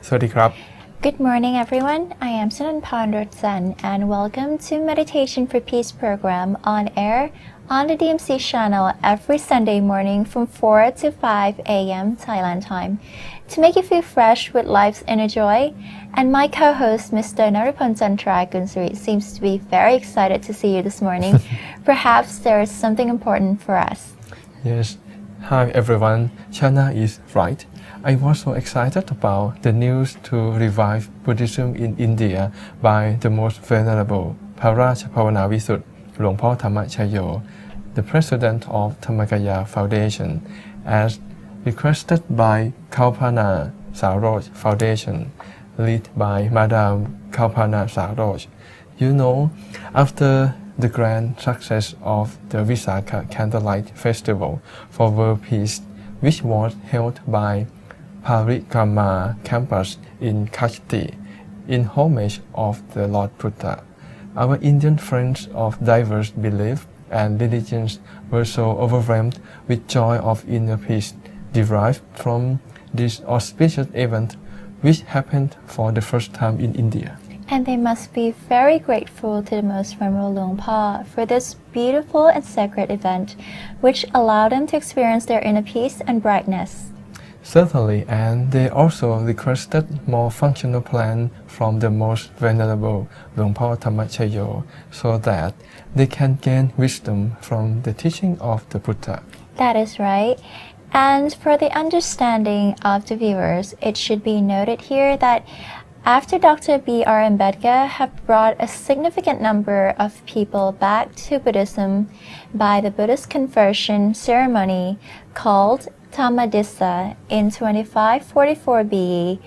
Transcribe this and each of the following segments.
สวัสดีครับ Good morning, everyone. I am Sunan Pandratsan, and welcome to Meditation for Peace program on air on the DMC channel every Sunday morning from 4 to 5 a.m. Thailand time to make you feel fresh with life's inner joy. And my co-host, Mr. Narupon Chantra Gunsuri, seems to be very excited to see you this morning. Perhaps there is something important for us. Yes. Hi everyone. Chana is right. I was so excited about the news to revive Buddhism in India by the most venerable พระราชภาวนาวิสุทธิ์หลวงพ่อธรรมชโย the president of Dhammakaya Foundation, as requested by Kalpana Saroj Foundation, led by Madam Kalpana Saroj. You know, after the grand success of the Visakha Candlelight Festival for World Peace, which was held by Parikrama campus in Kashti, in homage of the Lord Buddha, our Indian friends of diverse beliefs and religions were so overwhelmed with joy of inner peace derived from this auspicious event, which happened for the first time in India. And they must be very grateful to the Most Venerable Luang Pa for this beautiful and sacred event, which allowed them to experience their inner peace and brightness. Certainly, and they also requested more functional plan from the most venerable Luang Pa Thammachayo so that they can gain wisdom from the teaching of the Buddha. That is right. And for the understanding of the viewers, it should be noted here that after Dr. B.R. Ambedkar have brought a significant number of people back to Buddhism by the Buddhist conversion ceremony called Dhammadissa in 2544 BE,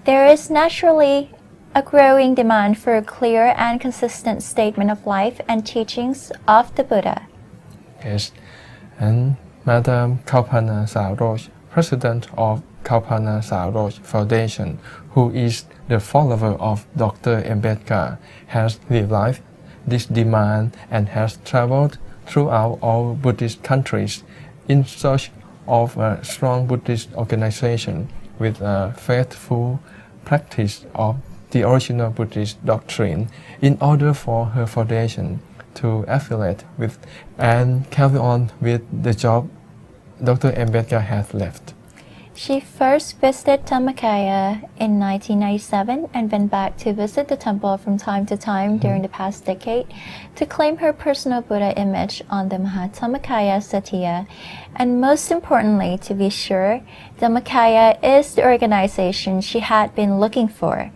there is naturally a growing demand for a clear and consistent statement of life and teachings of the Buddha. Yes, and Madam Kalpana Saroj, president of Kalpana Saroj Foundation, who is the follower of Dr. Ambedkar, has revived this demand and has traveled throughout all Buddhist countries in search of a strong Buddhist organization with a faithful practice of the original Buddhist doctrine in order for her foundation to affiliate with and carry on with the job Dr. Ambedkar has left. She first visited Dhammakaya in 1997 and went back to visit the temple from time to time during the past decade to claim her personal Buddha image on the Mahathammakaya Satya. And most importantly, to be sure, Dhammakaya is the organization she had been looking for.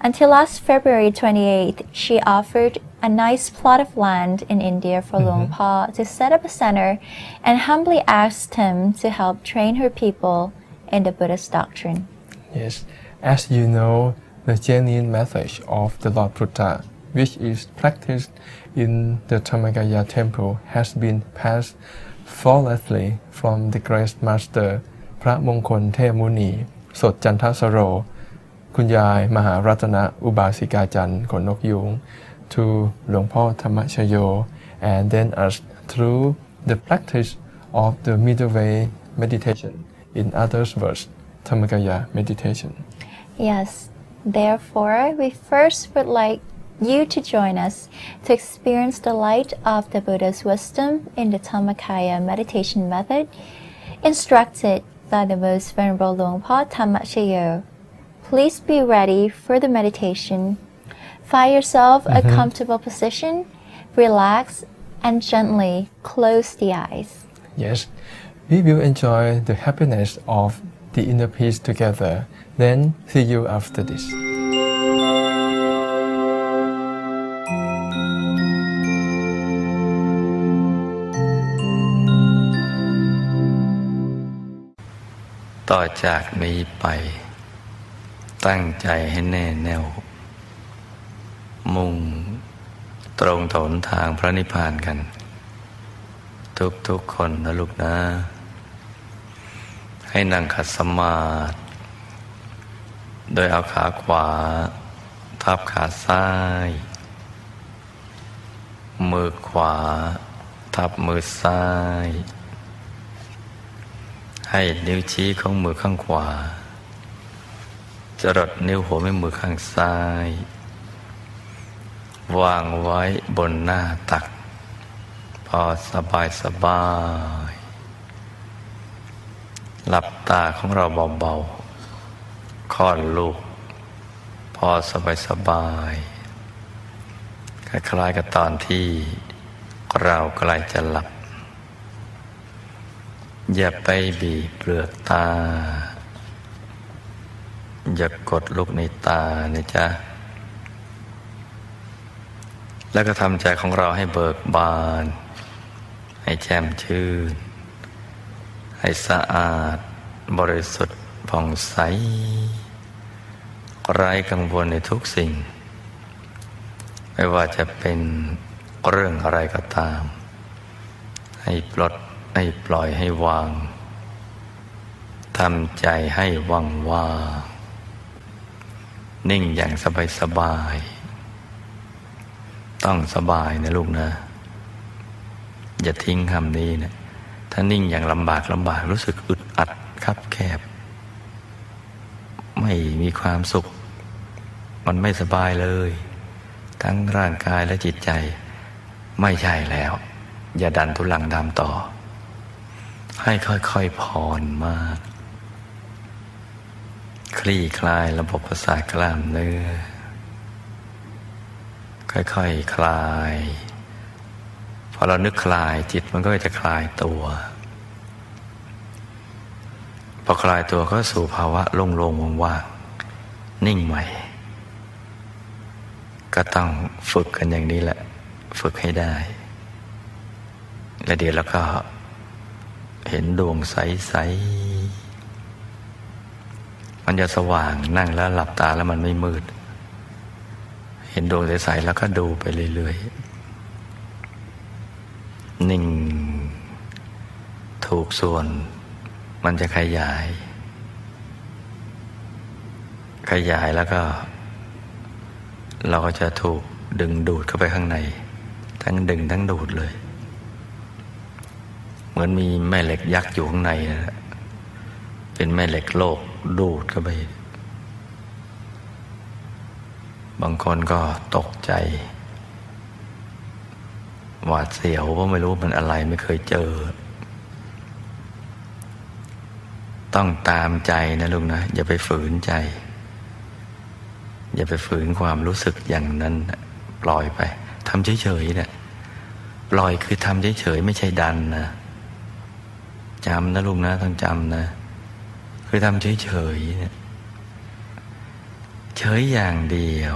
Until last February 28th, she offered a nice plot of land in India for Luang Pa to set up a center and humbly asked him to help train her people in the Buddhist doctrine. Yes, as you know, the genuine message of the Lord Buddha, which is practiced in the Dhammakaya temple, has been passed flawlessly from the great master พระมงคลเทพมุนีสดจันทสโร คุณยายมหารัตนอุบาสิกาจันทร์ขนนกยูง to หลวงพ่อธรรมชโย and then us through the practice of the middle way meditation. In others' words, Dhammakaya meditation. Yes, therefore, we first would like you to join us to experience the light of the Buddha's wisdom in the Dhammakaya meditation method, instructed by the Most Venerable Luang Pa Thammachayo. Please be ready for the meditation. Find yourself a comfortable position, relax, and gently close the eyes. Yes. We will enjoy the happiness of the inner peace together. Then see you after this. ต่อจากนี้ไปตั้งใจให้แน่แน่วมุ่งตรงถนทางพระนิพพานกันทุกคนนะลูกนะให้นั่งขัดสมาธิโดยเอาขาขวาทับขาซ้ายมือขวาทับมือซ้ายให้นิ้วชี้ของมือข้างขวา จรดนิ้วหัวแม่มือข้างซ้ายวางไว้บนหน้าตักพอสบายหลับตาของเราเบาๆคลอดลูกพอสบายคล้ายๆกับตอนที่เราใกล้จะหลับอย่าไปบีบเปลือกตาอย่ากดลูกในตานะจ๊ะแล้วก็ทำใจของเราให้เบิกบานให้แจ่มชื่นให้สะอาดบริสุทธิ์ผ่องใสไร้กังวลในทุกสิ่งไม่ว่าจะเป็นเรื่องอะไรก็ตามให้ปลดให้ปล่อยให้วางทำใจให้ว่างนิ่งอย่างสบายต้องสบายนะลูกนะอย่าทิ้งคำนี้นะถ้านิ่งอย่างลำบากรู้สึกอึดอัดคับแคบไม่มีความสุขมันไม่สบายเลยทั้งร่างกายและจิตใจไม่ใช่แล้วอย่าดันทุลังดำต่อให้ค่อยๆผ่อนมากคลี่คลายระบบประสาทกล้ามเนื้อค่อยๆ คลายพอเรานึกคลายจิตมันก็จะคลายตัวพอคลายตัวก็สู่ภาวะโล่งๆว่างๆนิ่งใหม่ก็ต้องฝึกกันอย่างนี้แหละฝึกให้ได้และเดี๋ยวเราก็เห็นดวงใสๆมันจะสว่างนั่งแล้วหลับตาแล้วมันไม่มืดเห็นดวงใสๆแล้วก็ดูไปเรื่อยๆนิ่งถูกส่วนมันจะขยายแล้วก็เราก็จะถูกดึงดูดเข้าไปข้างในทั้งดึงทั้งดูดเลยเหมือนมีแม่เหล็กยักษ์อยู่ข้างในนะเป็นแม่เหล็กโลกดูดเข้าไปบางคนก็ตกใจหวาดเสียวเพราะไม่รู้มันอะไรไม่เคยเจอต้องตามใจนะลูกนะอย่าไปฝืนใจอย่าไปฝืนความรู้สึกอย่างนั้นปล่อยไปทำเฉยๆเนี่ยปล่อยคือทำเฉยๆไม่ใช่ดันนะจำนะลูกนะต้องจำนะคือทำเฉยๆเนี่ยเฉยอย่างเดียว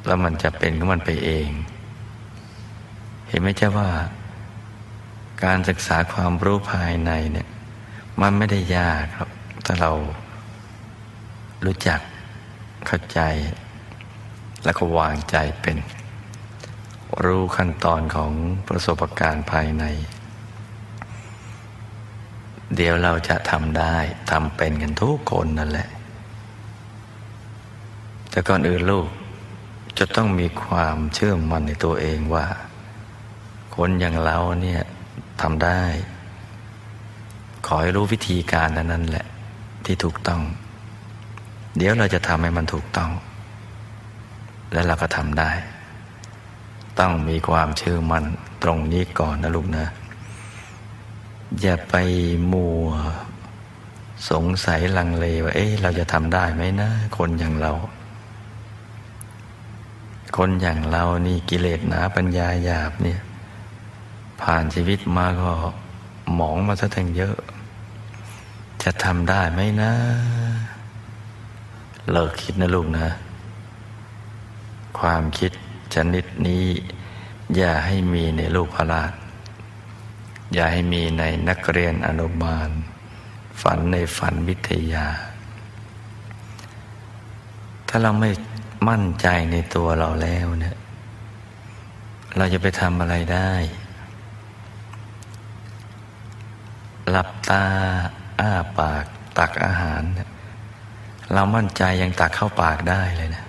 แล้วมันจะเป็นของมันไปเองเห็นไหมเจ้าว่าการศึกษาความรู้ภายในเนี่ยมันไม่ได้ยากครับถ้าเรารู้จักเข้าใจแล้วก็วางใจเป็นรู้ขั้นตอนของประสบการณ์ภายในเดี๋ยวเราจะทำได้ทำเป็นกันทุกคนนั่นแหละแต่ก่อนอื่นลูกจะต้องมีความเชื่อมั่นในตัวเองว่าคนอย่างเราเนี่ยทำได้ขอให้รู้วิธีการนั้นแหละที่ถูกต้องเดี๋ยวเราจะทำให้มันถูกต้องและเราก็ทำได้ต้องมีความเชื่อมั่นตรงนี้ก่อนนะลูกนะอย่าไปมัวสงสัยลังเลว่าเราจะทำได้ไหมนะคนอย่างเรานี่กิเลสหนาปัญญาหยาบเนี่ยผ่านชีวิตมาก็หมองมาซะทั้งเยอะจะทำได้ไหมนะเลิกคิดนะลูกนะความคิดชนิดนี้อย่าให้มีในลูกพลาดอย่าให้มีในนักเรียนอนุบาลฝันในฝันวิทยาถ้าเราไม่มั่นใจในตัวเราแล้วเนี่ยเราจะไปทำอะไรได้หลับตาอ้าปากตักอาหารเรามั่นใจยังตักเข้าปากได้เลยนะ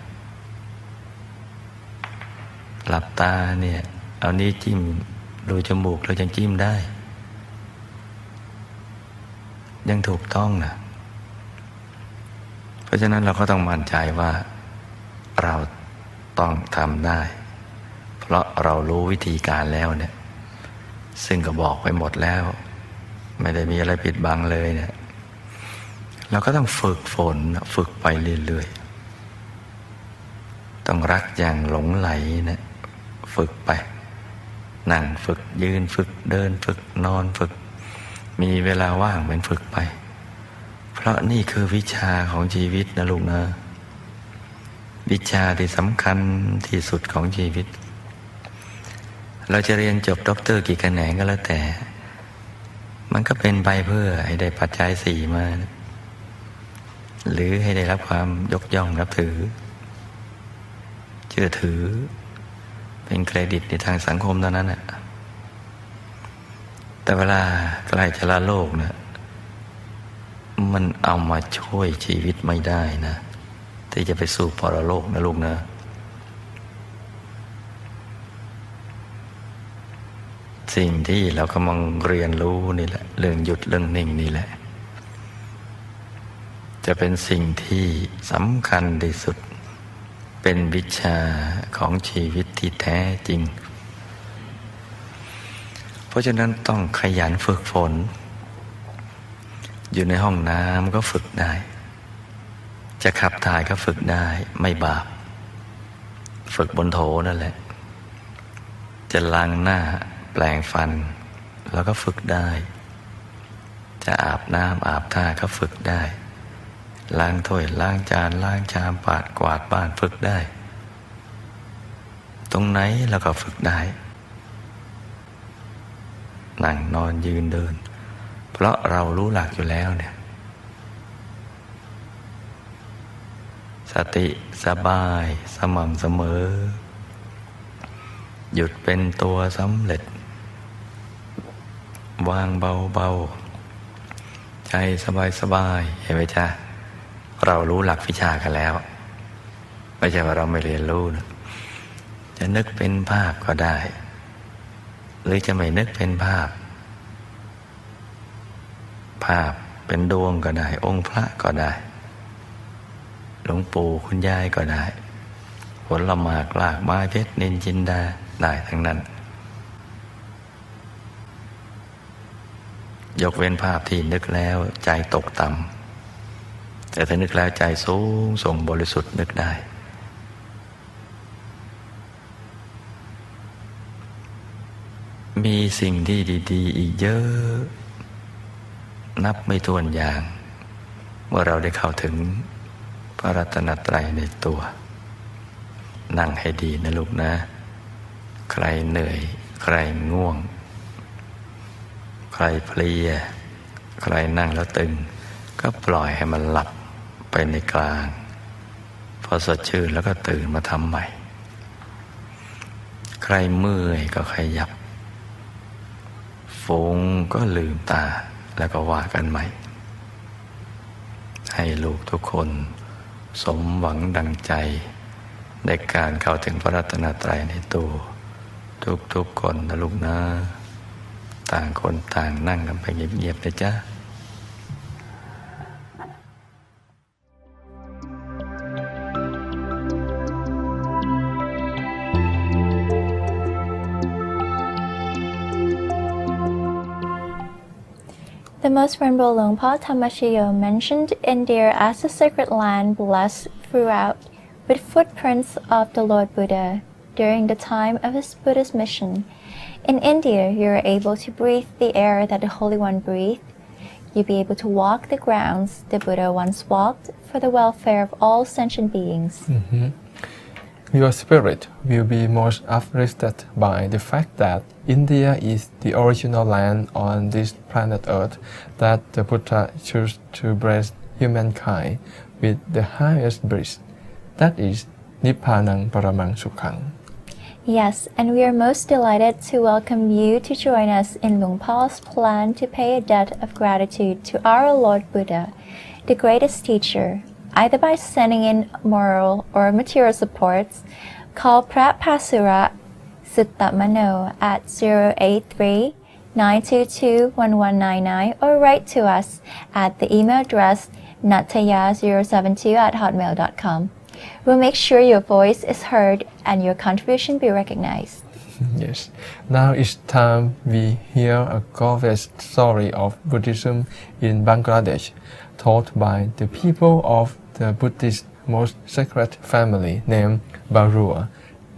หลับตาเนี่ยเอานี้จิ้มรูจมูกเรายังจิ้มได้ยังถูกต้องนะ ราะฉะนั้นเราก็ต้องมั่นใจว่าเราต้องทำได้เพราะเรารู้วิธีการแล้วเนี่ยซึ่งก็บอกไปหมดแล้วไม่ได้มีอะไรปิดบังเลยเนี่ยเราก็ต้องฝึกฝนฝึกไปเรื่อยๆต้องรักอย่างหลงไหลนะฝึกไปนั่งฝึกยืนฝึกเดินฝึกนอนฝึกมีเวลาว่างเป็นฝึกไปเพราะนี่คือวิชาของชีวิตนะลูกนะวิชาที่สำคัญที่สุดของชีวิตเราจะเรียนจบด็อกเตอร์กี่แขนงก็แล้วแต่มันก็เป็นไปเพื่อให้ได้ปัจจัยสี่มาหรือให้ได้รับความยกย่องนับถือเชื่อถือเป็นเครดิตในทางสังคมเท่านั้นแหละแต่เวลาใกล้จะละโลกนะมันเอามาช่วยชีวิตไม่ได้นะที่จะไปสู่ปรโลกนะลูกนะสิ่งที่เรากำลังเรียนรู้นี่แหละเรื่องหยุดเรื่องนิ่งนี่แหละจะเป็นสิ่งที่สำคัญที่สุดเป็นวิชาของชีวิตที่แท้จริงเพราะฉะนั้นต้องขยันฝึกฝนอยู่ในห้องน้ำก็ฝึกได้จะขับถ่ายก็ฝึกได้ไม่บาปฝึกบนโถนั่นแหละจะล้างหน้าแปรงฟันแล้วก็ฝึกได้จะอาบน้ำอาบท่าก็ฝึกได้ล้างถ้วยล้างจานล้างชามปัดกวาดบ้านฝึกได้ตรงไหนเราก็ฝึกได้นั่งนอนยืนเดินเพราะเรารู้หลักอยู่แล้วเนี่ยสติสบายสม่ำเสมอหยุดเป็นตัวสำเร็จวางเบาๆใจสบายๆเห็นไหมจ๊ะเรารู้หลักวิชากันแล้วไม่ใช่ว่าเราไม่เรียนรู้นะจะนึกเป็นภาพก็ได้หรือจะไม่นึกเป็นภาพเป็นดวงก็ได้องค์พระก็ได้หลวงปู่คุณยายก็ได้ผลหมากรากไม้เพชรนินจินดาได้ทั้งนั้นยกเว้นภาพที่นึกแล้วใจตกต่ำแต่ถ้านึกแล้วใจสูงส่งบริสุทธิ์นึกได้มีสิ่งที่ดีๆอีกเยอะนับไม่ถ้วนอย่างเมื่อเราได้เข้าถึงพระรัตนตรัยในตัวนั่งให้ดีนะลูกนะใครเหนื่อยใครง่วงใครเพลียใครนั่งแล้วตึงก็ปล่อยให้มันหลับไปในกลางพอสดชื่นแล้วก็ตื่นมาทำใหม่ใครเมื่อยก็ขยับฟุ้งก็ลืมตาแล้วก็ว่ากันใหม่ให้ลูกทุกคนสมหวังดังใจในการเข้าถึงพระรัตนตรัยในตัวทุกคนนะลูกนะต่างคนต่างนั่งกันไปเงียบๆนะจ๊ะThe Most Venerable Longpa Tamashiyo mentioned India as a sacred land blessed throughout with footprints of the Lord Buddha during the time of his Buddhist mission. In India, you are able to breathe the air that the Holy One breathed. You'll be able to walk the grounds the Buddha once walked for the welfare of all sentient beings. Your spirit will be most uplifted by the fact that India is the original land on this planet Earth that the Buddha chose to bless humankind with the highest bliss, that is Nippanang Paramang Sukhang. Yes, and we are most delighted to welcome you to join us in Lungpa's plan to pay a debt of gratitude to our Lord Buddha, the greatest teacher, either by sending in moral or material supports. Call Prat Pasura Suttamano at 083-922-1199 or write to us at the email address nataya072@hotmail.com. We'll make sure your voice is heard and your contribution be recognized. Yes. Now it's time we hear a gorgeous story of Buddhism in Bangladesh, told by the people of the Buddhist most sacred family named Barua.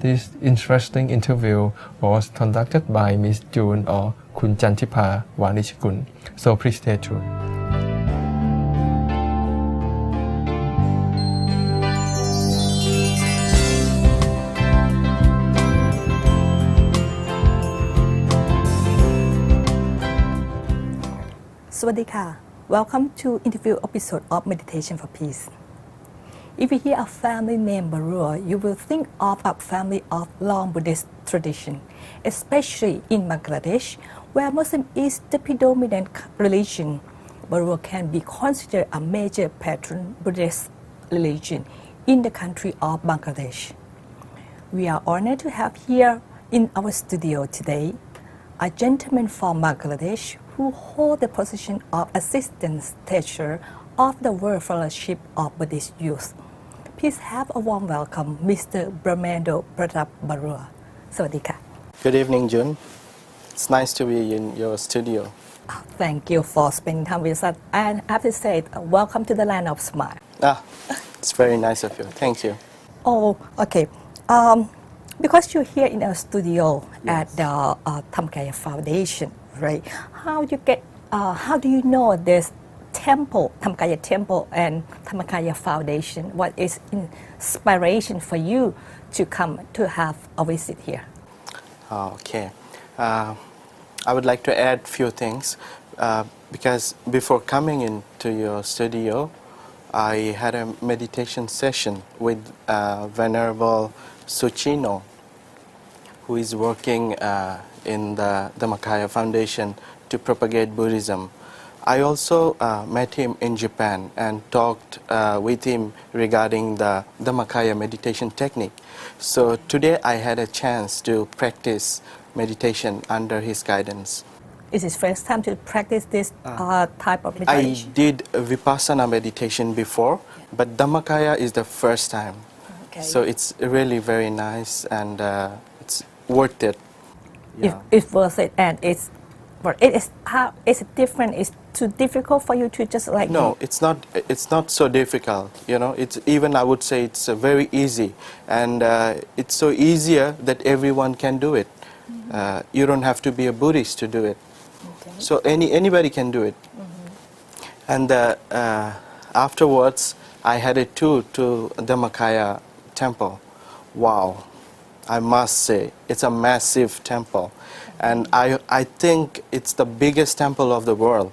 This interesting interview was conducted by Miss June or Kun Chantipa Wanichkun. So please stay tuned. Swadika. Welcome to interview episode of Meditation for Peace. If you hear a family named Barua, you will think of a family of long Buddhist tradition, especially in Bangladesh, where Muslim is the predominant religion. Barua can be considered a major patron Buddhist religion in the country of Bangladesh. We are honored to have here in our studio today a gentleman from Bangladesh who hold the position of assistant teacher of the World Fellowship of Buddhist Youth. Please have a warm welcome, Mr. Brahmendo Pratap Barua. Sawadika. Good evening, June. It's nice to be in your studio. Thank you for spending time with us. And I have to say, welcome to the land of smile. It's very nice of you. Thank you. Oh, okay. Because you're here in our studio at the Dhammakaya Foundation, right? How do you know this temple, Dhammakaya Temple and Dhammakaya Foundation? What is inspiration for you to come to have a visit here? Okay. I would like to add few things because before coming into your studio, I had a meditation session with Venerable Suchino, who is working in the Dhammakaya Foundation to propagate Buddhism. I also met him in Japan and talked with him regarding the Dhammakaya meditation technique. So today I had a chance to practice meditation under his guidance. Is it first time to practice this type of I meditation? did Vipassana meditation before, but Dhammakaya is the first time. Okay. So it's really very nice and it's worth it. It's worth it, and it's different. It's too difficult for you to just like. No, it's not. It's not so difficult. You know, it's even I would say it's very easy, and it's so easier that everyone can do it. You don't have to be a Buddhist to do it. Okay. So anybody can do it. And afterwards, I had a tour to Dhammakaya temple. Wow, I must say it's a massive temple, and I think it's the biggest temple of the world.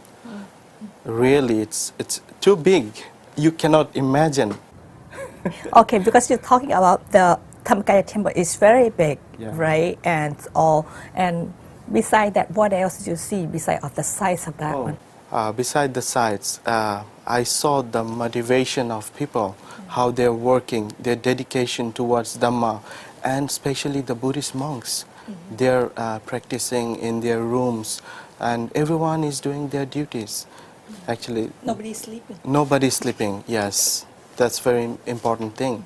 Really, it's too big. You cannot imagine. Okay, because you're talking about the Dhammakaya temple is very big, right? And beside that, what else did you see beside of the size of that one? Beside the sites, I saw the motivation of people, how they're working, their dedication towards Dhamma, and especially the Buddhist monks. They're practicing in their rooms, and everyone is doing their duties. Actually, Nobody's sleeping. nobody's sleeping, yes. That's very important thing.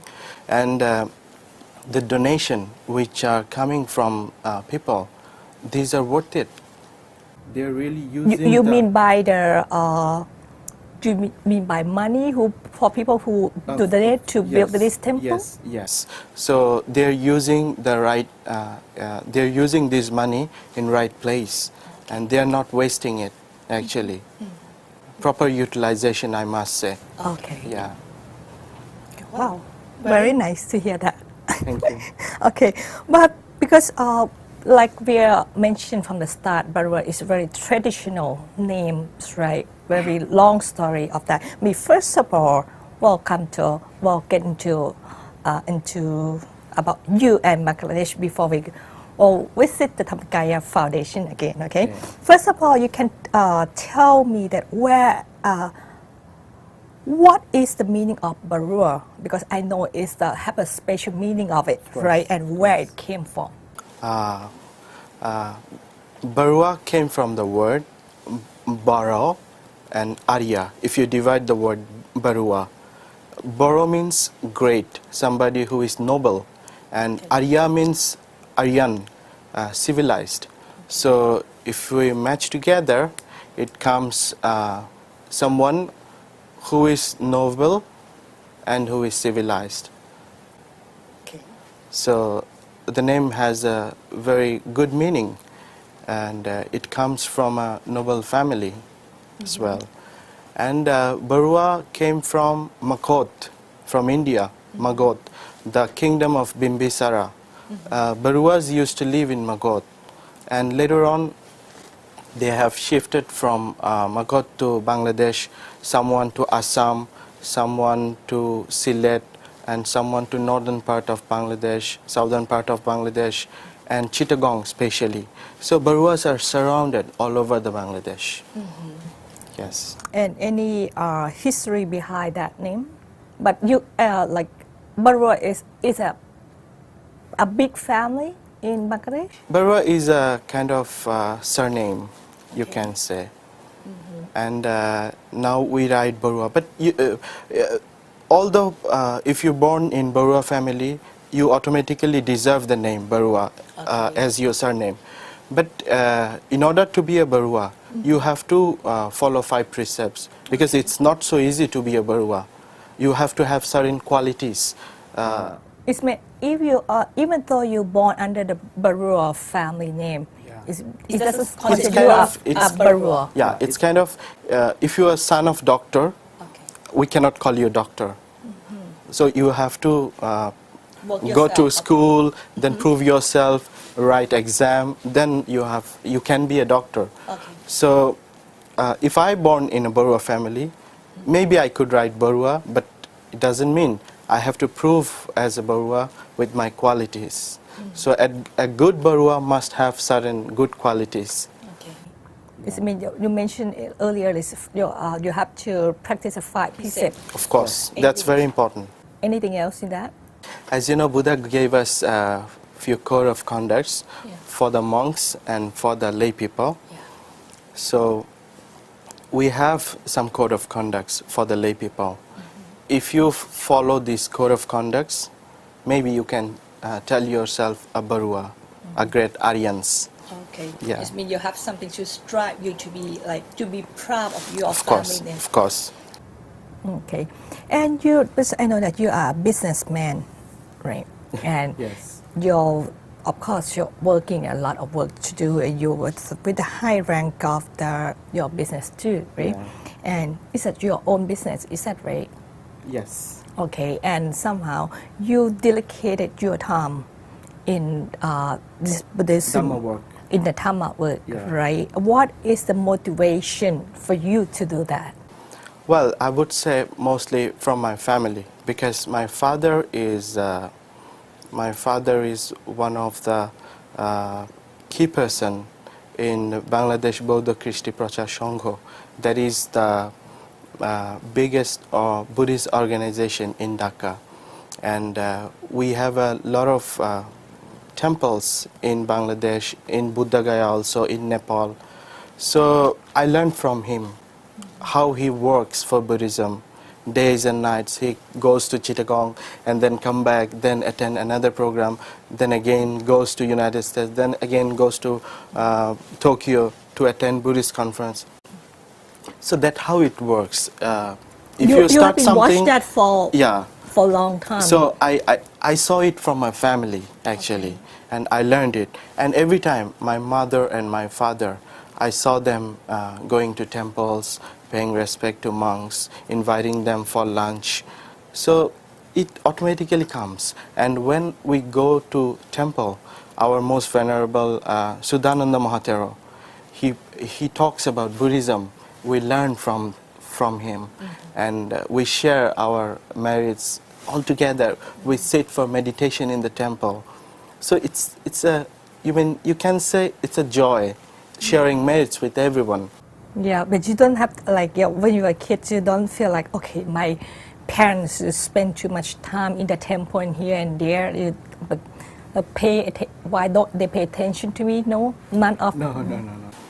And the donation which are coming from people, these are worth it. They're really using You mean by the? Do you mean by money for people who donate to build this temple? Yes. So they're using the right. They're using this money in right place, and they're not wasting it. Actually, proper utilization, I must say. Okay. Yeah. Wow. Very nice to hear that. Thank you. Okay, but because like we mentioned from the start, Barua is a very traditional name, right? Very long story of that. First of all, we'll get into about you and Bangladesh before we visit the Dhammakaya Foundation again. Okay. First of all, you can tell me that what is the meaning of Barua? Because I know it's have a special meaning of it, right? And where it came from. Barua came from the word Baro and Arya. If you divide the word Barua. Boro means great, somebody who is noble, and Arya means Aryan, civilized. So if we match together, it comes someone who is noble and who is civilized. Okay. So the name has a very good meaning, and it comes from a noble family as well. And Barua came from Magod, from India, Magod, the kingdom of Bimbisara. Baruas used to live in Magod, and later on they have shifted from Magod to Bangladesh, someone to Assam, someone to Sylhet, and someone to northern part of Bangladesh, southern part of Bangladesh, and Chittagong especially. So Baruas are surrounded all over the Bangladesh. Yes. And any history behind that name? But you like Barua is a big family in Bangladesh? Barua is a kind of surname, you can say. And now we write Barua. But although if you're born in Barua family, you automatically deserve the name Barua as your surname. But in order to be a Barua, you have to follow 5 precepts, because it's not so easy to be a Barua. You have to have certain qualities. It's if you even though you're born under the Barua family name, it doesn't consider you a Barua. Yeah, it's kind of, if you're a son of doctor, we cannot call you doctor. So you have to go to school, then prove yourself, write exam, then you can be a doctor. So if I born in a Barua family, maybe I could write Barua, but it doesn't mean I have to prove as a Barua with my qualities. So a good Barua must have certain good qualities. It means you mentioned earlier is you have to practice a 5 precepts. Of course, that's very important. Anything else in that? As you know, Buddha gave us a few code of conducts for the monks and for the lay people. So we have some code of conducts for the lay people. If you follow this code of conducts, maybe you can tell yourself a Barua, a great Aryans. Okay. Yeah. It means you have something to strive you to be proud of your Course, family name. of course. Okay. And I know that you are a businessman, right? And you're, of course, you're working a lot of work to do, and you with the high rank of your business too, right? And is that your own business? Is that right? Yes. Okay. And somehow you dedicated your time in this Buddhism. Dhamma work. In the Dhamma work, right? What is the motivation for you to do that? Well, I would say mostly from my family, because my father is one of the key person in Bangladesh Bauddha Christi Prachar Sangha. That is the biggest Buddhist organization in Dhaka, and we have a lot of temples in Bangladesh, in Buddha Gaya also, in Nepal. So I learned from him how he works for Buddhism. Days and nights, he goes to Chittagong and then come back, then attend another program, then again goes to United States, then again goes to Tokyo to attend Buddhist conference. So that's how it works. If you start have been something, watched that for a long time. So I saw it from my family actually, and I learned it. And every time my mother and my father, I saw them going to temples, paying respect to monks, inviting them for lunch. So it automatically comes. And when we go to temple, our most venerable Sudananda Mahatero, he talks about Buddhism. We learn from him, and we share our merits all together. We sit for meditation in the temple. So it's a you can say it's a joy, sharing merits with everyone. Yeah, but you don't have when you were a kid, you don't feel like, okay, my parents spend too much time in the temple and here and there. But why don't they pay attention to me? No, none of No.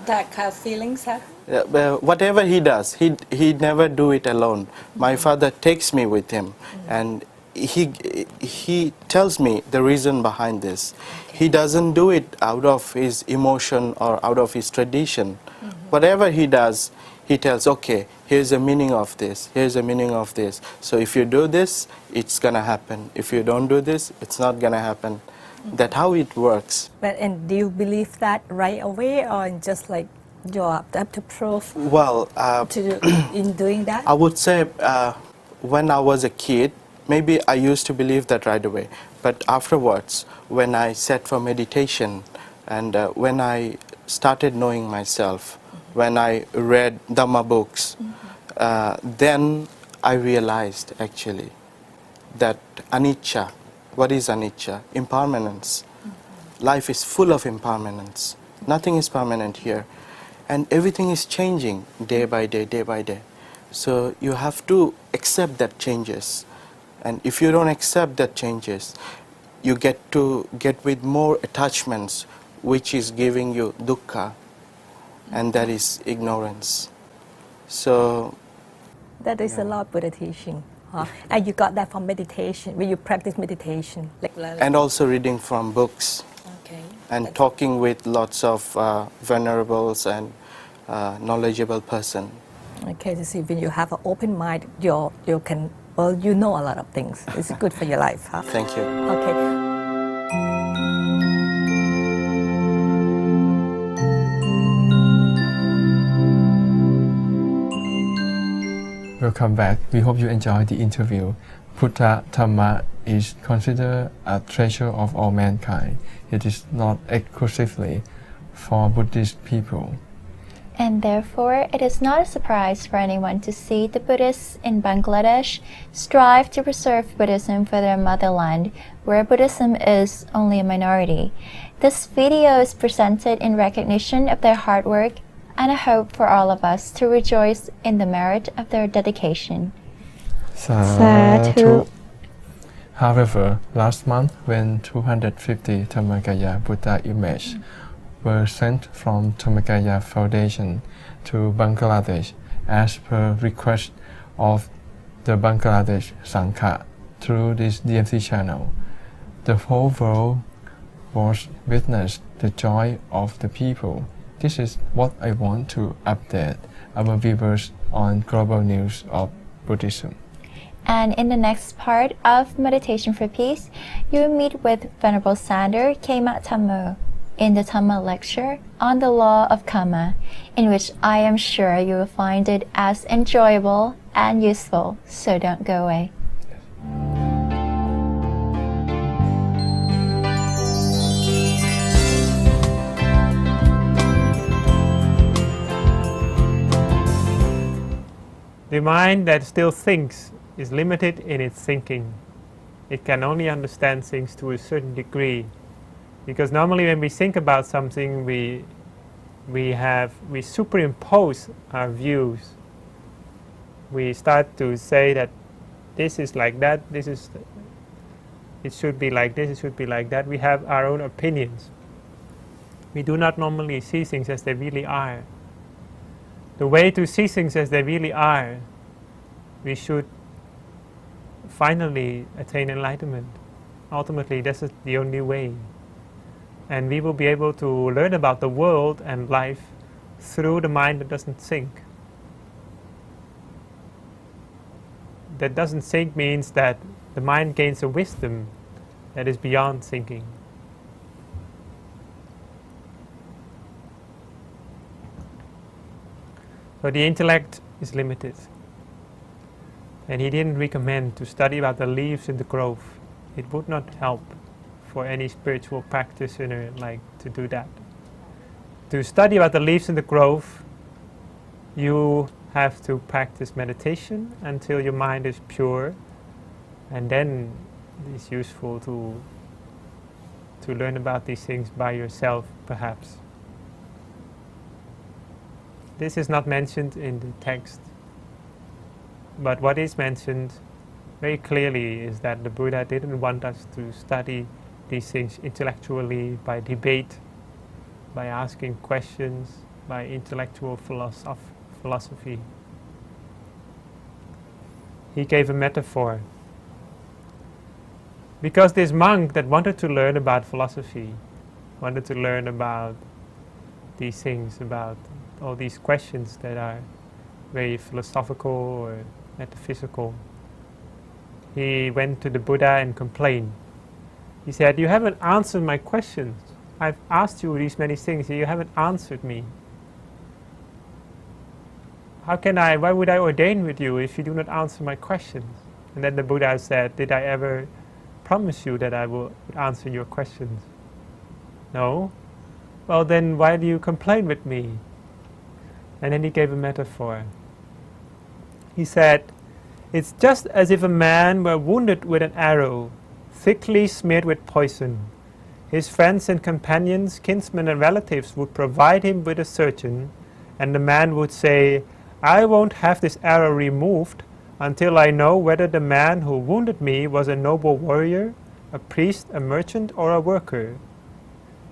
that kind of feelings happen. Whatever he does, he never do it alone. My father takes me with him, and he tells me the reason behind this. He doesn't do it out of his emotion or out of his tradition. Whatever he does, he tells, okay, here's the meaning of this, here's the meaning of this. So if you do this, it's gonna happen. If you don't do this, it's not gonna happen. That's how it works. But and do you believe that right away, or just like you have to prove Well, in doing that? I would say when I was a kid, maybe I used to believe that right away. But afterwards, when I sat for meditation and when I started knowing myself, when I read Dhamma books, then I realized actually that anicca, what is anicca? Impermanence. Life is full of impermanence. Nothing is permanent here. And everything is changing day by day, day by day. So you have to accept that changes. And if you don't accept that changes, you get with more attachments, which is giving you dukkha, and that is ignorance. So That is a lot of Buddha teaching. Huh? And you got that from meditation, when you practice meditation. and also reading from books Okay. and talking with lots of venerables and knowledgeable person. Okay, to see when you have an open mind, you can, well, you know a lot of things. It's good for your life. Huh? Thank you. Okay. Welcome back. We hope you enjoyed the interview. Buddha Dhamma is considered a treasure of all mankind. It is not exclusively for Buddhist people. And therefore, it is not a surprise for anyone to see the Buddhists in Bangladesh strive to preserve Buddhism for their motherland, where Buddhism is only a minority. This video is presented in recognition of their hard work and a hope for all of us to rejoice in the merit of their dedication. Sadhu. However, last month when 250 Dhammakaya Buddha images were sent from Dhammakaya Foundation to Bangladesh as per request of the Bangladesh Sangha through this DMC channel, the whole world was witness the joy of the people. This is what I want to update our viewers on global news of Buddhism. And in the next part of Meditation for Peace, you will meet with Venerable Sander Kemat Thammo in the Dhamma lecture on the law of karma, in which I am sure you will find it as enjoyable and useful, so don't go away. The mind that still thinks is limited in its thinking. It can only understand things to a certain degree. Because normally when we think about something, we superimpose our views. We start to say that this is like that, it should be like this, it should be like that. We have our own opinions. We do not normally see things as they really are. The way to see things as they really are, we should finally attain enlightenment. Ultimately, this is the only way. And we will be able to learn about the world and life through the mind that doesn't think. That doesn't think means that the mind gains a wisdom that is beyond thinking. So the intellect is limited. And he didn't recommend to study about the leaves in the grove. It would not help for any spiritual practitioner like to do that. To study about the leaves in the grove, you have to practice meditation until your mind is pure, and then it's useful to learn about these things by yourself, perhaps. This is not mentioned in the text, but what is mentioned very clearly is that the Buddha didn't want us to study these things intellectually by debate, by asking questions, by intellectual philosophy. He gave a metaphor. Because this monk that wanted to learn about philosophy, wanted to learn about these things, about all these questions that are very philosophical or metaphysical, he went to the Buddha and complained. He said, "You haven't answered my questions. I've asked you these many things, you haven't answered me. Why would I ordain with you if you do not answer my questions?" And then the Buddha said, "Did I ever promise you that I will answer your questions?" "No." "Well, then why do you complain with me?" And then he gave a metaphor. He said, "It's just as if a man were wounded with an arrow, thickly smeared with poison. His friends and companions, kinsmen and relatives would provide him with a surgeon, and the man would say, 'I won't have this arrow removed until I know whether the man who wounded me was a noble warrior, a priest, a merchant, or a worker.'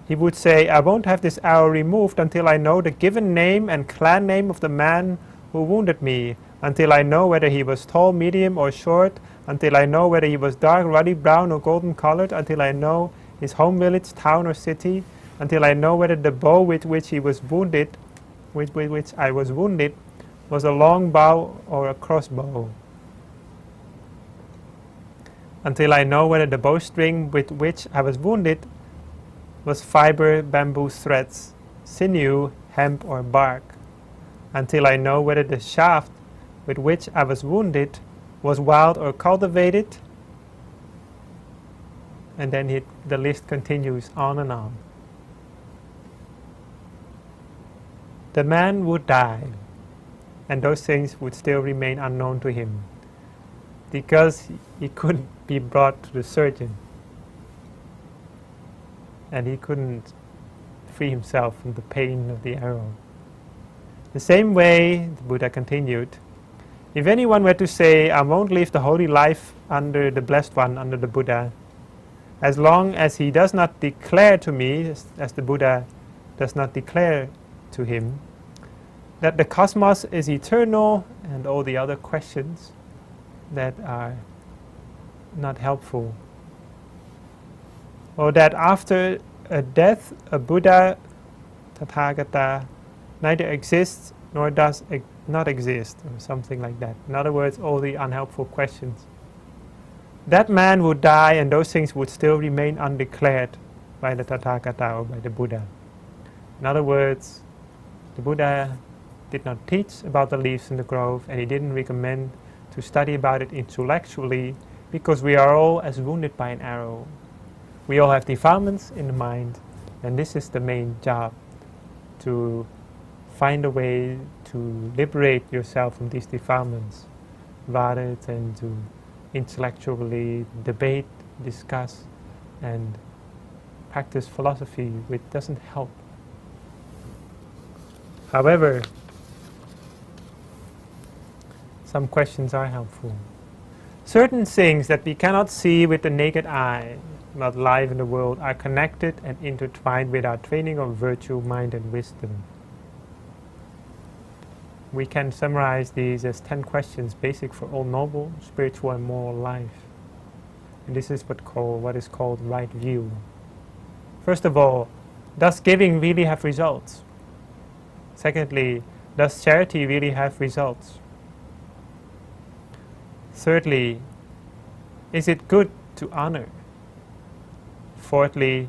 He would say, 'I won't have this arrow removed until I know the given name and clan name of the man who wounded me, until I know whether he was tall, medium, or short, until I know whether he was dark, ruddy, brown, or golden colored, until I know his home village, town, or city, until I know whether the bow with which he was wounded, with which I was wounded, was a long bow or a crossbow, until I know whether the bowstring with which I was wounded was fiber, bamboo threads, sinew, hemp, or bark, until I know whether the shaft with which I was wounded was wild or cultivated." And then the list continues on and on. The man would die, and those things would still remain unknown to him, because he couldn't be brought to the surgeon, and he couldn't free himself from the pain of the arrow. The same way, the Buddha continued, if anyone were to say, "I won't live the holy life under the Blessed One, under the Buddha," as long as he does not declare to me, as the Buddha does not declare to him, that the cosmos is eternal and all the other questions that are not helpful, or that after a death a Buddha, Tathagata, neither exists nor does not exist, or something like that. In other words, all the unhelpful questions. That man would die and those things would still remain undeclared by the Tathagata or by the Buddha. In other words, the Buddha did not teach about the leaves in the grove, and he didn't recommend to study about it intellectually, because we are all as wounded by an arrow. We all have defilements in the mind, and this is the main job, to find a way to liberate yourself from these defilements, rather than to intellectually debate, discuss, and practice philosophy, which doesn't help. However, some questions are helpful. Certain things that we cannot see with the naked eye about life in the world are connected and intertwined with our training of virtue, mind, and wisdom. We can summarize these as 10 questions basic for all noble, spiritual, and moral life. And this is what is called right view. First of all, does giving really have results? Secondly, does charity really have results? Thirdly, is it good to honor? Fourthly,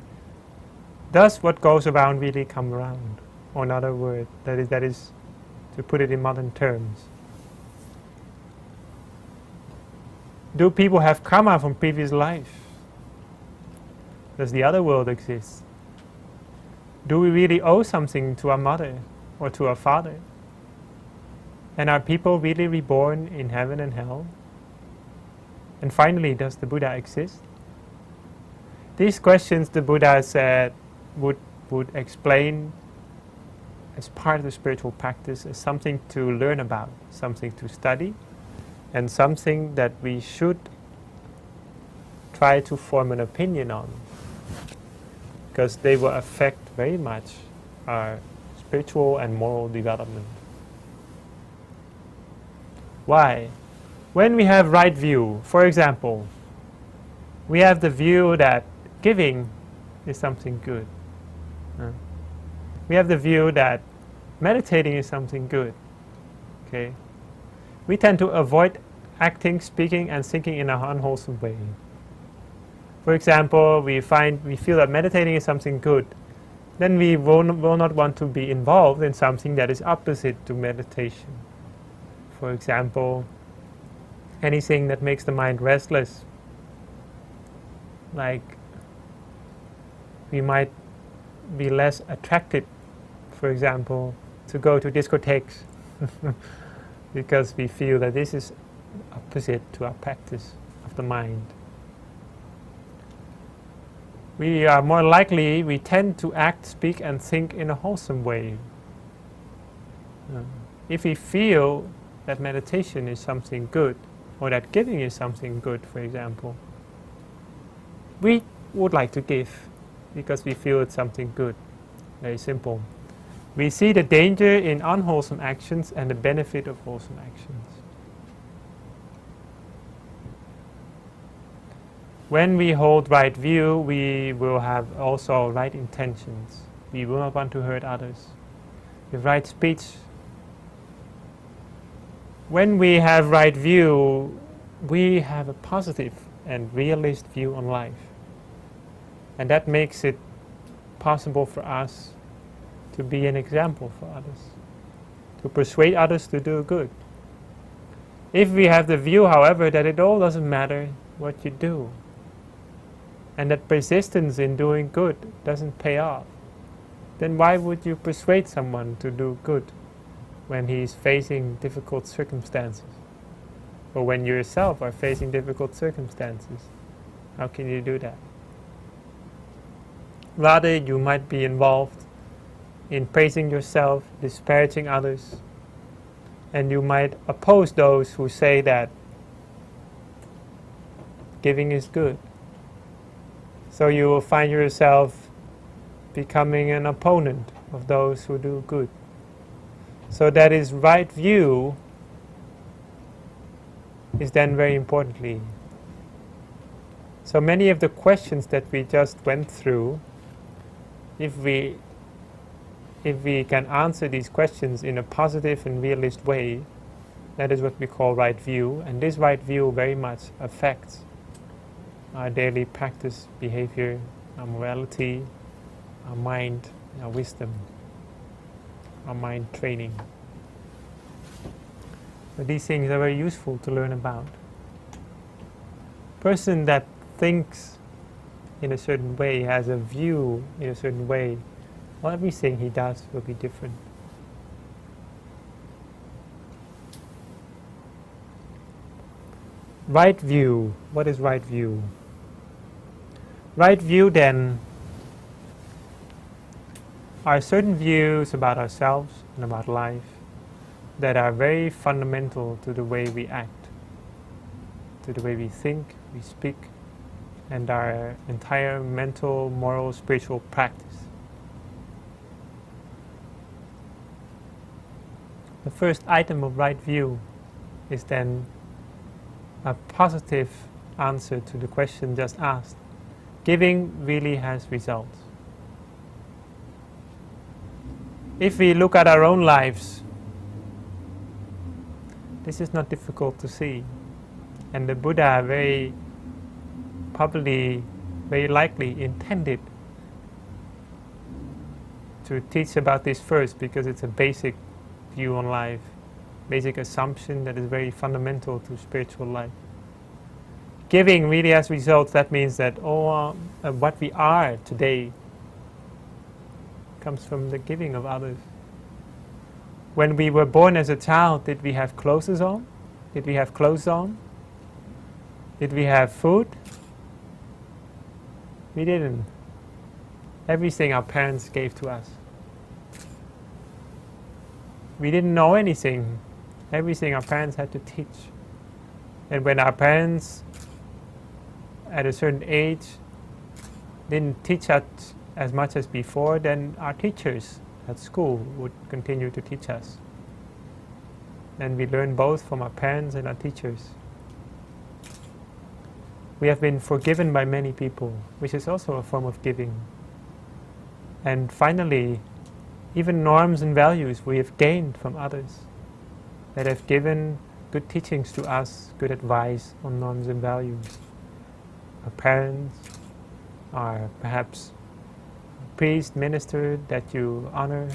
does what goes around really come around? Or in other words, that is to put it in modern terms, do people have karma from previous life? Does the other world exist? Do we really owe something to our mother or to our father? And are people really reborn in heaven and hell? And finally, does the Buddha exist? These questions the Buddha said would explain as part of the spiritual practice as something to learn about, something to study, and something that we should try to form an opinion on, because they will affect very much our spiritual and moral development. Why? When we have right view, for example, we have the view that giving is something good. We have the view that meditating is something good. Okay? We tend to avoid acting, speaking, and thinking in an unwholesome way. For example, we feel that meditating is something good. Then we will not want to be involved in something that is opposite to meditation. For example, anything that makes the mind restless. Like, we might be less attracted, for example, to go to discotheques because we feel that this is opposite to our practice of the mind. We are more likely, we tend to act, speak, and think in a wholesome way. If we feel that meditation is something good, or that giving is something good, for example, we would like to give because we feel it's something good. Very simple. We see the danger in unwholesome actions and the benefit of wholesome actions. When we hold right view, we will have also right intentions. We will not want to hurt others. With right speech. When we have right view, we have a positive and realist view on life. And that makes it possible for us to be an example for others, to persuade others to do good. If we have the view, however, that it all doesn't matter what you do, and that persistence in doing good doesn't pay off, then why would you persuade someone to do good when he's facing difficult circumstances? Or when you yourself are facing difficult circumstances? How can you do that? Rather, you might be involved in praising yourself, disparaging others, and you might oppose those who say that giving is good. So you will find yourself becoming an opponent of those who do good. So that is right view is then very importantly. So many of the questions that we just went through, if we can answer these questions in a positive and realist way, that is what we call right view. And this right view very much affects our daily practice, behavior, our morality, our mind, our wisdom, our mind training. So these things are very useful to learn about. Person that thinks in a certain way, has a view in a certain way, well, everything he does will be different. Right view. What is right view? Right view, then, are certain views about ourselves and about life that are very fundamental to the way we act, to the way we think, we speak, and our entire mental, moral, spiritual practice. The first item of right view is then a positive answer to the question just asked. Giving really has results. If we look at our own lives, this is not difficult to see. And the Buddha very likely intended to teach about this first, because it's a basic view on life, basic assumption that is very fundamental to spiritual life. Giving really has results. That means that what we are today comes from the giving of others. When we were born as a child, did we have clothes on? Did we have clothes on? Did we have food? We didn't. Everything our parents gave to us. We didn't know anything. Everything our parents had to teach. And when our parents, at a certain age, didn't teach us as much as before, then our teachers at school would continue to teach us. And we learn both from our parents and our teachers. We have been forgiven by many people, which is also a form of giving. And finally, even norms and values we have gained from others that have given good teachings to us, good advice on norms and values. Our parents are perhaps a priest, minister that you honor,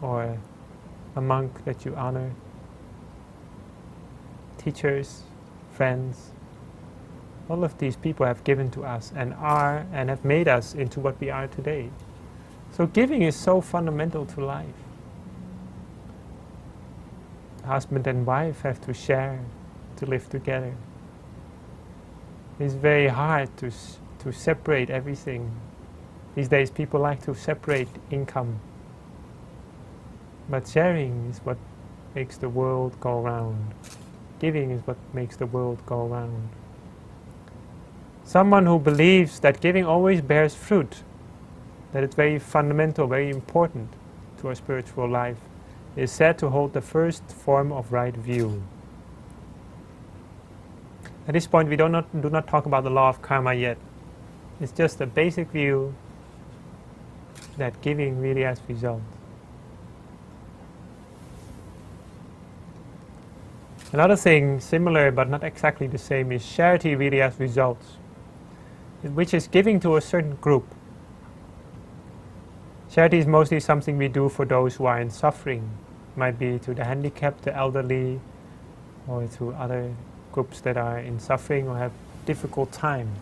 or a monk that you honor, teachers, friends. All of these people have given to us and are and have made us into what we are today. So giving is so fundamental to life. Husband and wife have to share, to live together. It's very hard to separate everything. These days people like to separate income. But sharing is what makes the world go round. Giving is what makes the world go round. Someone who believes that giving always bears fruit, that it's very fundamental, very important to our spiritual life, is said to hold the first form of right view. At this point, we do not talk about the law of karma yet. It's just a basic view that giving really has results. Another thing similar but not exactly the same is charity really has results, which is giving to a certain group. Charity is mostly something we do for those who are in suffering. It might be to the handicapped, the elderly, or to other groups that are in suffering or have difficult times.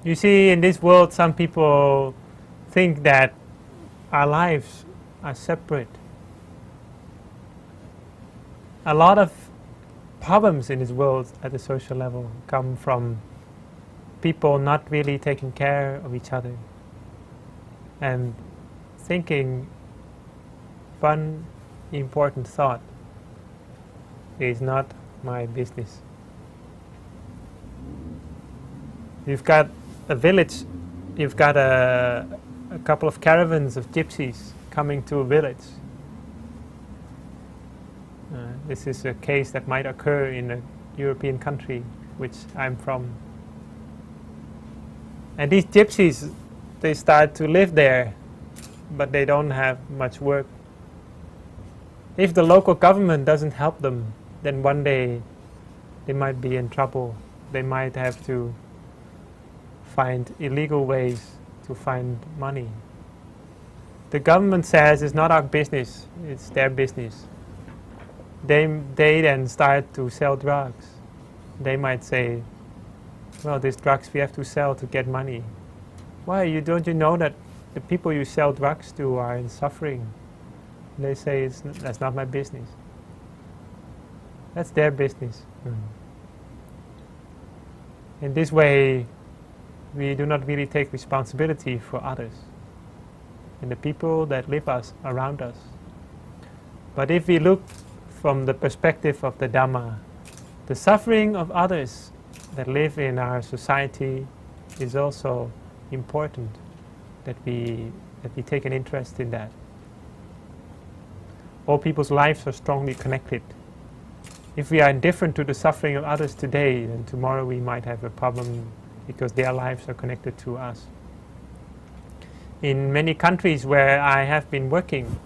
You see, in this world, some people think that our lives are separate. A lot of problems in this world at the social level come from people not really taking care of each other and thinking one important thought is not my business. You've got a village, you've got a couple of caravans of gypsies coming to a village. This is a case that might occur in a European country, which I'm from. And these gypsies, they start to live there, but they don't have much work. If the local government doesn't help them, then one day they might be in trouble. They might have to find illegal ways to find money. The government says it's not our business, it's their business. They then start to sell drugs. They might say, well, these drugs we have to sell to get money. Why? Don't you know that the people you sell drugs to are in suffering? They say, that's not my business. That's their business. In this way, we do not really take responsibility for others and the people that live around us. But if we look from the perspective of the Dhamma, the suffering of others that live in our society is also important, that we take an interest in that. All people's lives are strongly connected. If we are indifferent to the suffering of others today, then tomorrow we might have a problem because their lives are connected to us. In many countries where I have been working,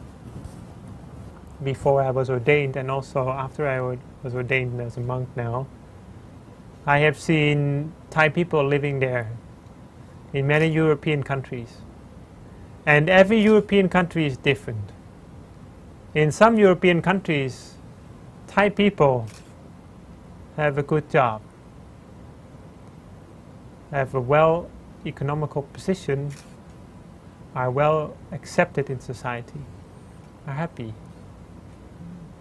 before I was ordained and also after I was ordained as a monk now, I have seen Thai people living there in many European countries. And every European country is different. In some European countries, Thai people have a good job, have a well economical position, are well accepted in society, are happy.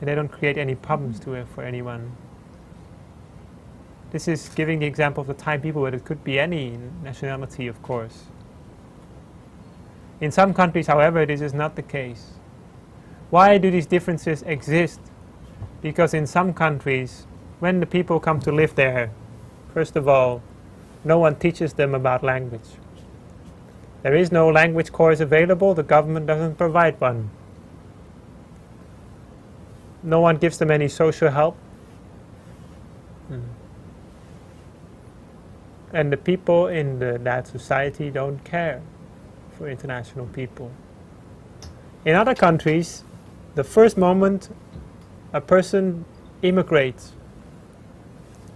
And they don't create any problems for anyone. This is giving the example of the Thai people, but it could be any nationality, of course. In some countries, however, this is not the case. Why do these differences exist? Because in some countries, when the people come to live there, first of all, no one teaches them about language. There is no language course available, the government doesn't provide one. No one gives them any social help. And the people in that society don't care for international people. In other countries, the first moment a person immigrates,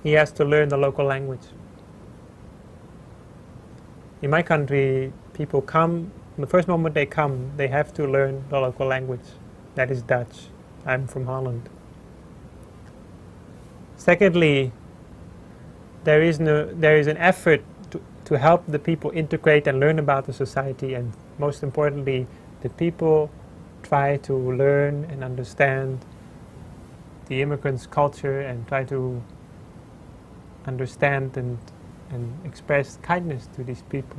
he has to learn the local language. In my country, people come, the first moment they come, they have to learn the local language. That is Dutch. I'm from Holland. Secondly, there is an effort to help the people integrate and learn about the society, and most importantly, the people try to learn and understand the immigrants' culture and try to understand and express kindness to these people.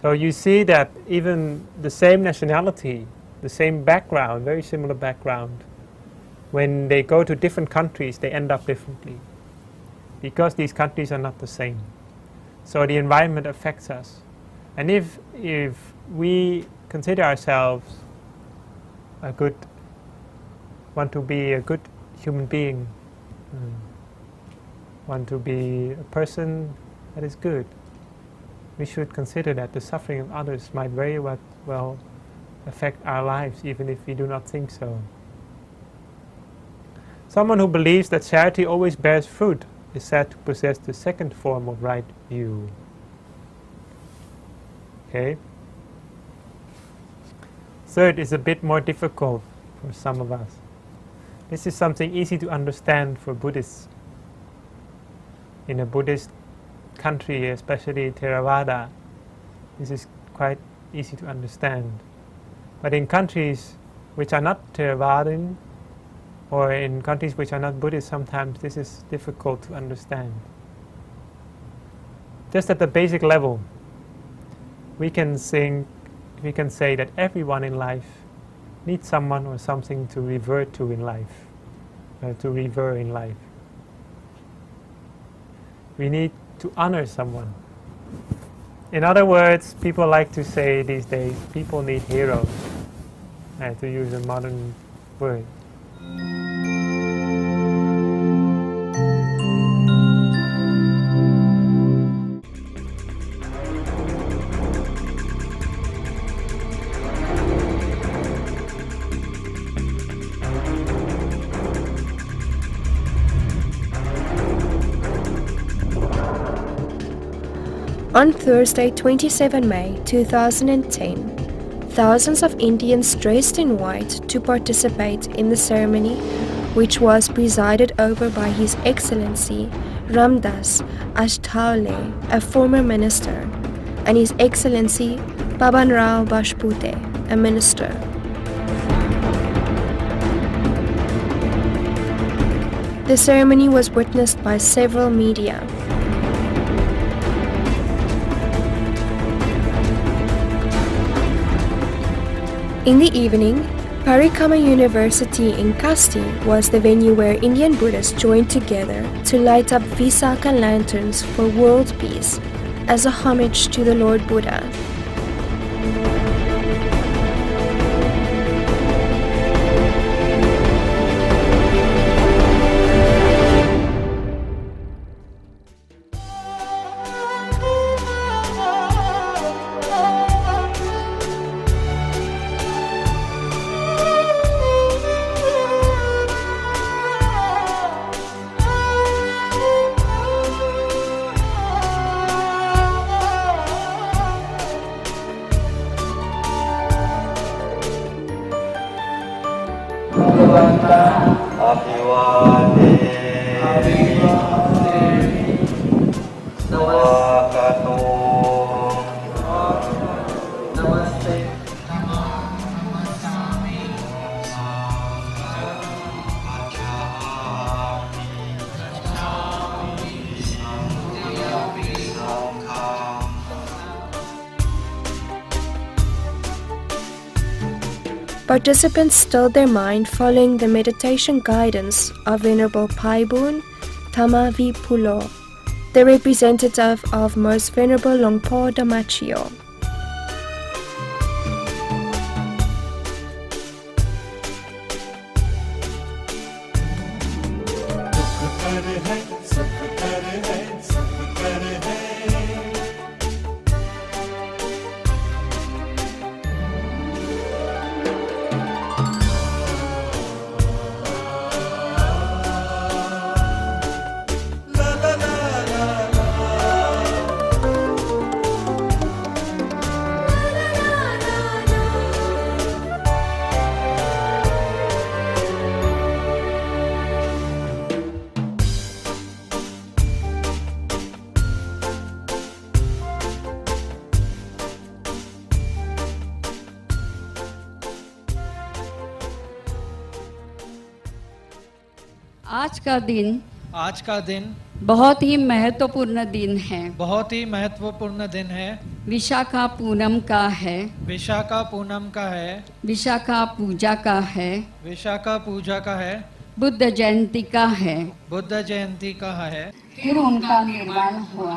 So you see that even the same nationality, the same background, very similar background, when they go to different countries, they end up differently, because these countries are not the same. So the environment affects us. And if we consider ourselves want to be a good human being, want to be a person that is good, we should consider that the suffering of others might very well affect our lives, even if we do not think so. Someone who believes that charity always bears fruit is said to possess the second form of right view. Okay? Third is a bit more difficult for some of us. This is something easy to understand for Buddhists. In a Buddhist country, especially Theravada, this is quite easy to understand. But in countries which are not Theravadan, or in countries which are not Buddhist, sometimes this is difficult to understand. Just at the basic level, we can say that everyone in life needs someone or something to revert to in life, to revere in life. We need to honor someone. In other words, people like to say these days, people need heroes, to use a modern word. On Thursday, 27 May 2010, thousands of Indians dressed in white to participate in the ceremony, which was presided over by His Excellency Ramdas Ashtaule, a former minister, and His Excellency Paban Rao Bajpute, a minister. The ceremony was witnessed by several media. In the evening, Parikama University in Kasti was the venue where Indian Buddhists joined together to light up Visakha lanterns for world peace as a homage to the Lord Buddha. Participants stilled their mind following the meditation guidance of Venerable Paibun Thamavipulo, the representative of Most Venerable Longpo Damachio. आज का दिन बहुत ही महत्वपूर्ण दिन है। बहुत ही महत्वपूर्ण दिन है। विशाखा पूनम का है। विशाखा पूनम का है। विशाखा पूजा का है। विशाखा पूजा का है। बुद्ध जयंती का है। बुद्ध जयंती का है। फिर उनका निर्वाण हुआ।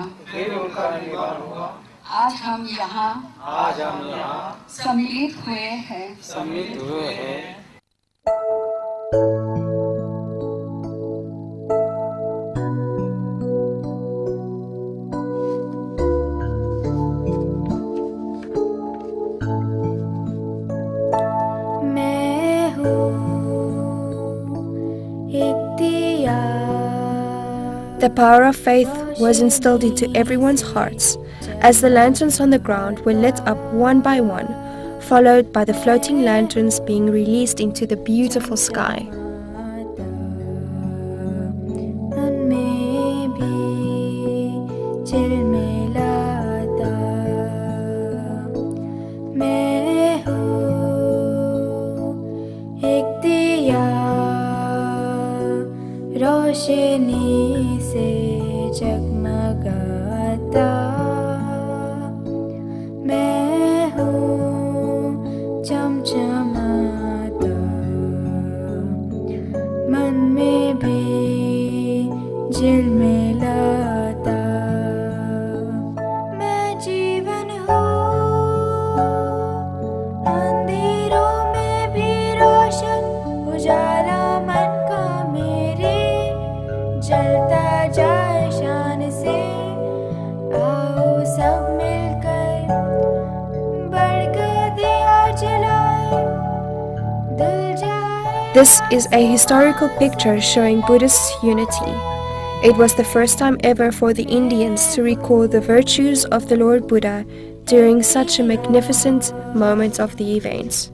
आज हम यहाँ सम्मिलित हुए हैं। The power of faith was instilled into everyone's hearts as the lanterns on the ground were lit up one by one, followed by the floating lanterns being released into the beautiful sky. रोशनी से जगमगाता मैं हूँ चमचमाता मन में भी झिलमिलाता मैं जीवन हूँ अंधेरों में भी रोशन उजाला मन का मेरे जलता जाए शान से आओ सब मिलकर बढ़कर दिया जलाए दिल जाए. This is a historical picture showing Buddhist unity. It was the first time ever for the Indians to recall the virtues of the Lord Buddha during such a magnificent moment of the events.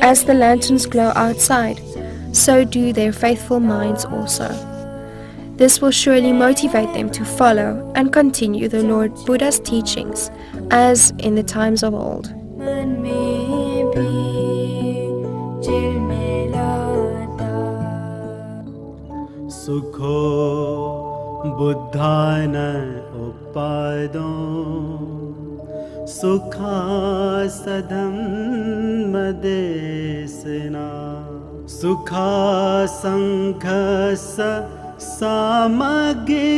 As the lanterns glow outside, so do their faithful minds also. This will surely motivate them to follow and continue the Lord Buddha's teachings as in the times of old. मन में भी झिलमिलाता सुखो बुद्धान उपादो सुखासदं मदेशना सुखासंघस सामगे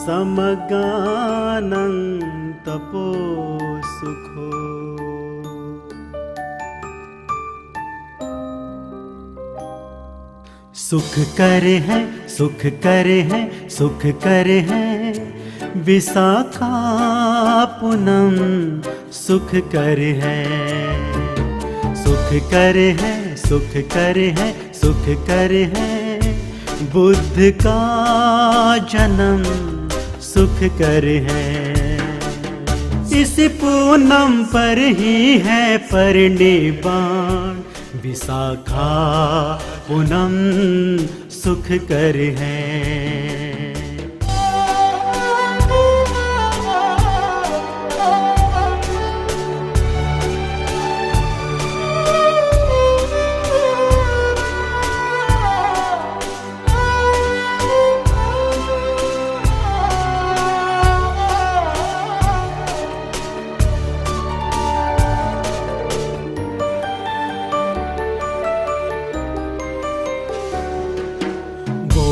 समगानं तपो सुखो सुख करे हैं सुख करे हैं सुख करे हैं विशाखा पूनम सुख करे हैं सुख करे हैं सुख करे हैं सुख करे हैं बुद्ध का जन्म सुख करे हैं इस पूनम पर ही है परिनिर्वाण विशाखा पूनम सुख करे हैं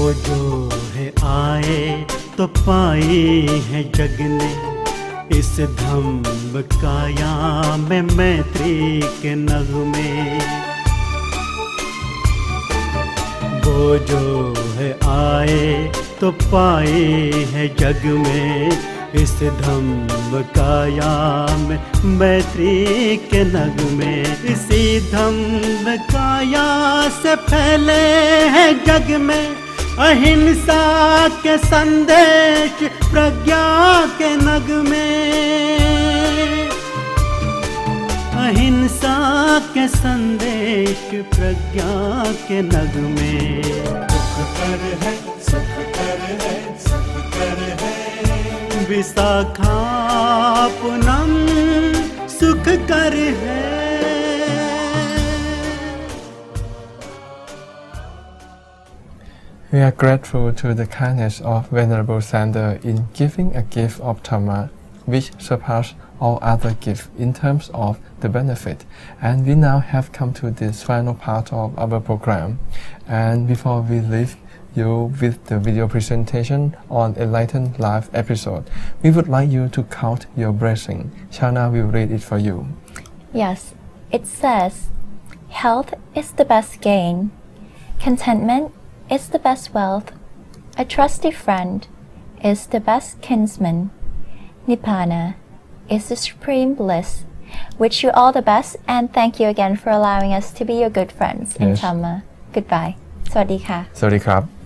वो जो है आए तो पाई है जग ने इस धम्म काया में मैत्री के नगमे। वो जो है आए तो पाए है जग में इस धम्म काया में मैत्री के नगमे। इसी धम्म काया से फैले हैं जग में अहिंसा के संदेश प्रज्ञा के नगमे। अहिंसा के संदेश प्रज्ञा के नगमे। सुख कर है सुख कर है सुख कर है विशाखा पूनम सुख कर है। We are grateful to the kindness of Venerable Sander in giving a gift of Dhamma which surpassed all other gifts in terms of the benefit. And we now have come to this final part of our program. And before we leave you with the video presentation on Enlightened Life episode, we would like you to count your blessing. Shana will read it for you. Yes, it says, health is the best gain. Contentment is the best wealth. A trusty friend is the best kinsman. Nibbana is the supreme bliss. Wish you all the best and thank you again for allowing us to be your good friends in Yes. Dhamma. Goodbye. สวัสดีค่ะ สวัสดีครับ